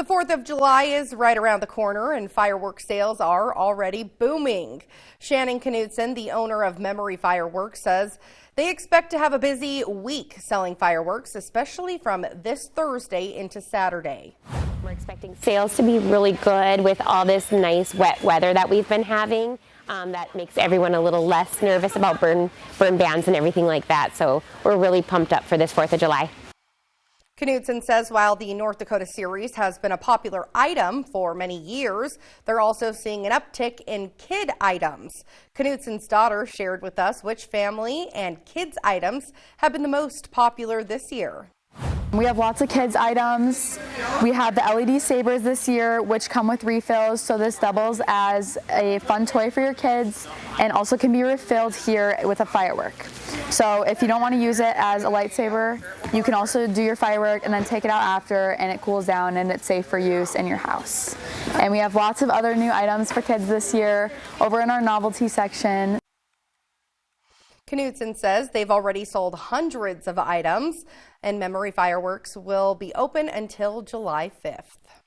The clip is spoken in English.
The 4th of July is right around the corner and fireworks sales are already booming. Shannon Knudsen, the owner of Memory Fireworks, says they expect to have a busy week selling fireworks, especially from this Thursday into Saturday. We're expecting sales to be really good with all this nice wet weather that we've been having. That makes everyone a little less nervous about burn bans and everything like that. So we're really pumped up for this 4th of July. Knudsen says while the North Dakota Series has been a popular item for many years, they're also seeing an uptick in kid items. Knudsen's daughter shared with us which family and kids items have been the most popular this year. We have lots of kids items. We have the LED sabers this year, which come with refills, so this doubles as a fun toy for your kids and also can be refilled here with a firework. So if you don't want to use it as a lightsaber, you can also do your firework and then take it out after, and it cools down and it's safe for use in your house. And we have lots of other new items for kids this year over in our novelty section. Knudsen says they've already sold hundreds of items, and Memory Fireworks will be open until July 5th.